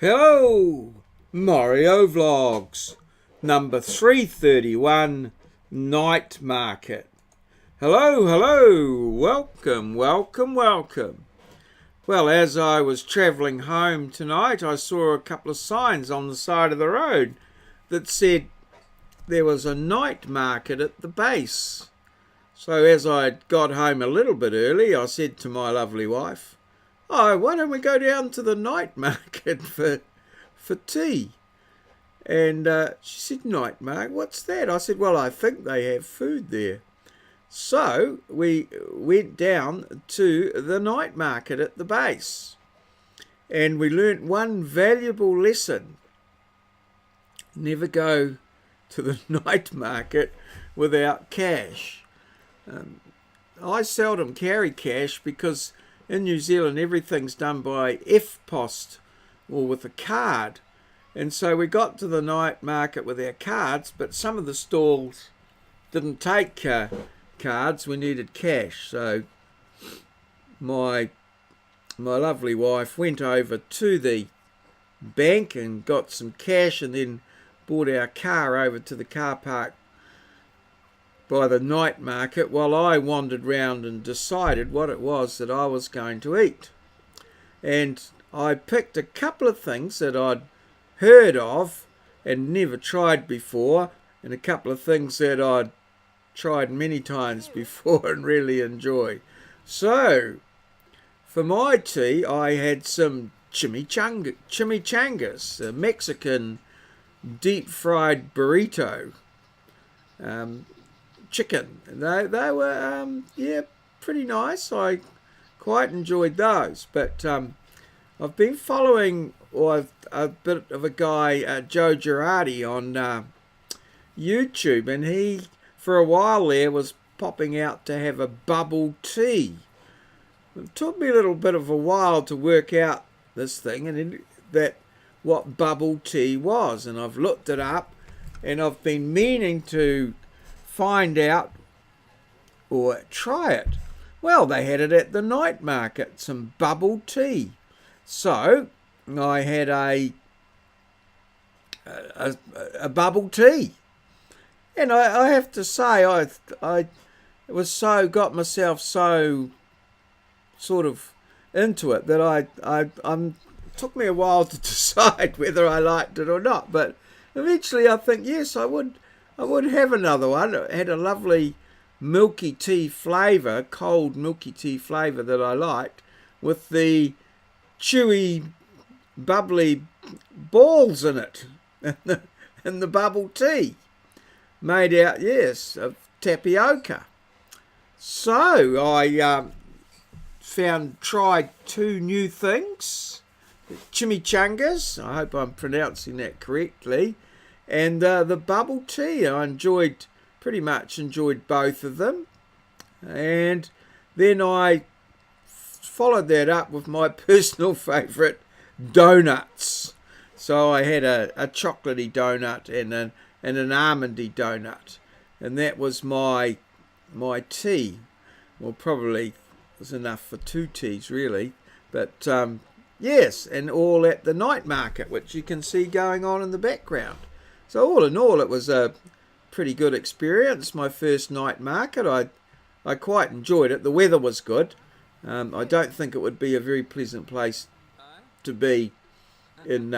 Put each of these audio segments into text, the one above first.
Hello, Maurieo Vlogs, number 331, Night Market. Hello, welcome. Well, as I was travelling home tonight, I saw a couple of signs on the side of the road that said there was a night market at the base. So as I got home a little bit early, I said to my lovely wife, "Oh, why don't we go down to the night market for tea?" And she said, "Night market, what's that?" I said, "Well, I think they have food there." So we went down to the night market at the base, and we learnt one valuable lesson. Never go to the night market without cash. I seldom carry cash because in New Zealand everything's done by EFTPOS or with a card. And so we got to the night market with our cards, but some of the stalls didn't take cards. We needed cash. So my lovely wife went over to the bank and got some cash, and then brought our car over to the car park by the night market while I wandered round and decided what it was that I was going to eat. And I picked a couple of things that I'd heard of and never tried before, and a couple of things that I'd tried many times before and really enjoy. So for my tea I had some chimichangas, a Mexican deep fried burrito, chicken. They were pretty nice. I quite enjoyed those. But I've been following a bit of a guy, Joe Girardi, on YouTube, and he for a while there was popping out to have a bubble tea. It took me a little bit of a while to work out this thing and what bubble tea was, and I've looked it up, and I've been meaning to find out or try it. Well, they had it at the night market, some bubble tea. So I had a bubble tea, and I have to say I got myself so sort of into it that it took me a while to decide whether I liked it or not. But eventually I think yes, I would have another one. It had a lovely milky tea flavour, cold milky tea flavour that I liked, with the chewy, bubbly balls in it, and the bubble tea made out, yes, of tapioca. So I tried two new things, chimichangas, I hope I'm pronouncing that correctly, and the bubble tea. I pretty much enjoyed both of them. And then I followed that up with my personal favourite, donuts. So I had a chocolatey donut and an almondy donut, and that was my tea. Well, probably was enough for two teas really, but yes, and all at the night market, which you can see going on in the background. So all in all, it was a pretty good experience. My first night market. I quite enjoyed it. The weather was good. I don't think it would be a very pleasant place to be in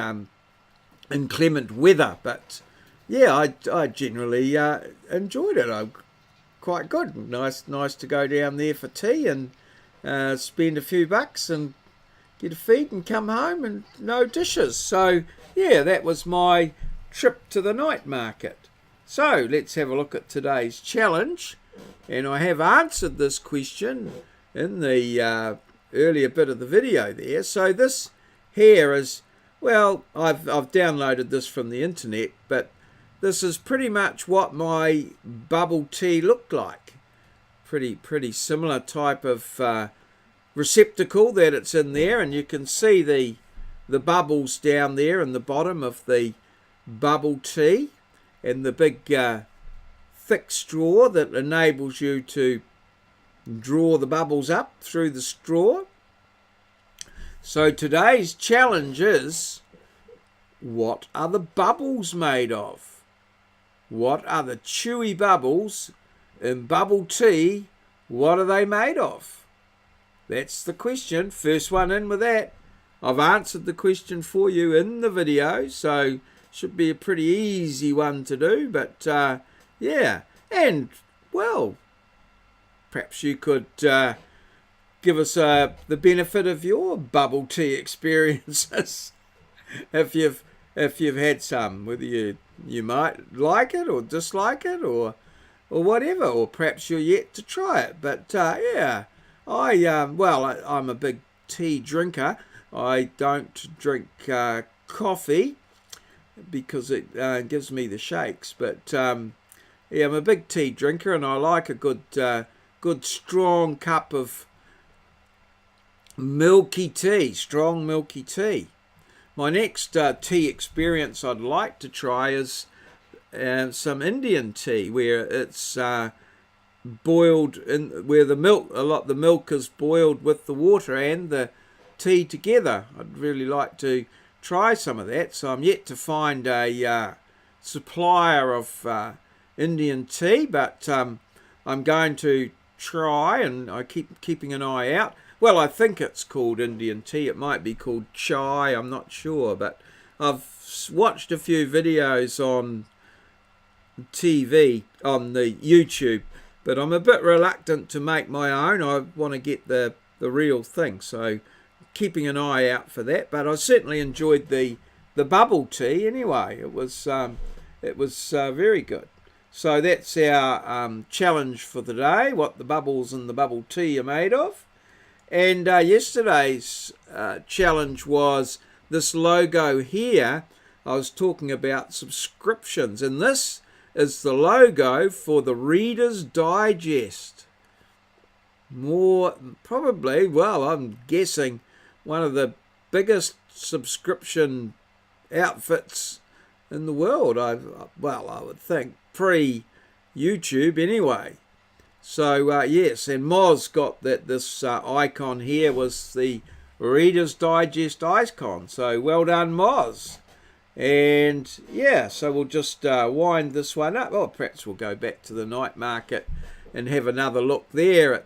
inclement weather, but yeah, I generally enjoyed it. Quite good. Nice to go down there for tea and spend a few bucks and get a feed and come home and no dishes. So yeah, that was my trip to the night market. So let's have a look at today's challenge, and I have answered this question in the earlier bit of the video there. So this here is, well, I've downloaded this from the internet, but this is pretty much what my bubble tea looked like. Pretty similar type of receptacle that it's in there, and you can see the bubbles down there in the bottom of the bubble tea, and the big thick straw that enables you to draw the bubbles up through the straw. So today's challenge is what are the bubbles made of? What are the chewy bubbles in bubble tea? What are they made of? That's the question. First one in with that. I've answered the question for you in the video, so should be a pretty easy one to do. But yeah, and well, perhaps you could give us the benefit of your bubble tea experiences if you've had some, whether you might like it or dislike it or whatever, or perhaps you're yet to try it. But yeah, I'm a big tea drinker. I don't drink coffee because it gives me the shakes. But yeah, I'm a big tea drinker, and I like a good strong cup of milky tea, strong milky tea. My next tea experience I'd like to try is some Indian tea, where it's boiled where the milk is boiled with the water and the tea together. I'd really like to try some of that. So I'm yet to find a supplier of Indian tea, but I'm going to try, and I keeping an eye out. Well, I think it's called Indian tea. It might be called chai. I'm not sure, but I've watched a few videos on TV, on the YouTube, but I'm a bit reluctant to make my own. I want to get the real thing, so keeping an eye out for that. But I certainly enjoyed the bubble tea anyway. It was very good. So that's our challenge for the day, what the bubbles in the bubble tea are made of. And yesterday's challenge was this logo here. I was talking about subscriptions, and this is the logo for the Reader's Digest. Probably, well, I'm guessing one of the biggest subscription outfits in the world. I would think pre-YouTube anyway. So yes, and Moz got that this icon here was the Reader's Digest icon. So well done, Moz. And yeah, so we'll just wind this one up. Oh, perhaps we'll go back to the night market and have another look there at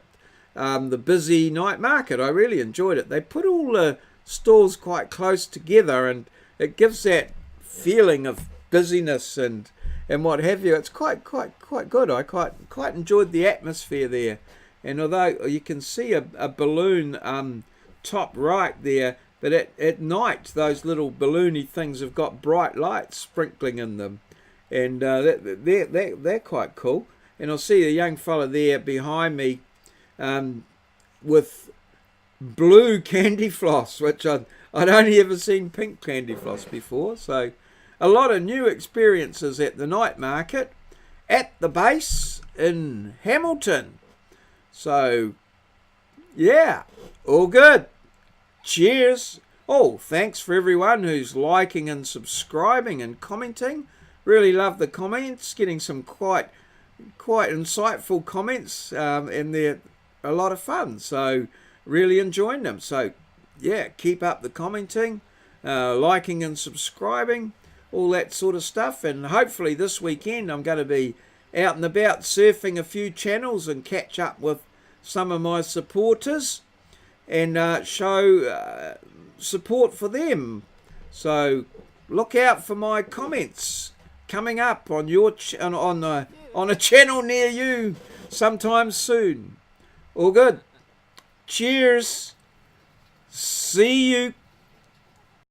the busy night market. I really enjoyed it. They put all the stalls quite close together, and it gives that feeling of busyness and what have you. It's quite good. I quite enjoyed the atmosphere there. And although you can see a balloon top right there, but at night those little balloony things have got bright lights sprinkling in them, and they're quite cool. And I'll see a young fella there behind me with blue candy floss, which I'd only ever seen pink candy floss before. So a lot of new experiences at the night market at the base in Hamilton. So yeah, all good. Cheers. Oh, thanks for everyone who's liking and subscribing and commenting. Really love the comments, getting some quite insightful comments, and they're a lot of fun. So really enjoying them. So yeah, keep up the commenting, liking and subscribing, all that sort of stuff. And hopefully this weekend I'm going to be out and about surfing a few channels and catch up with some of my supporters and show support for them. So look out for my comments coming up on your on a channel near you sometime soon. All good. Cheers. See you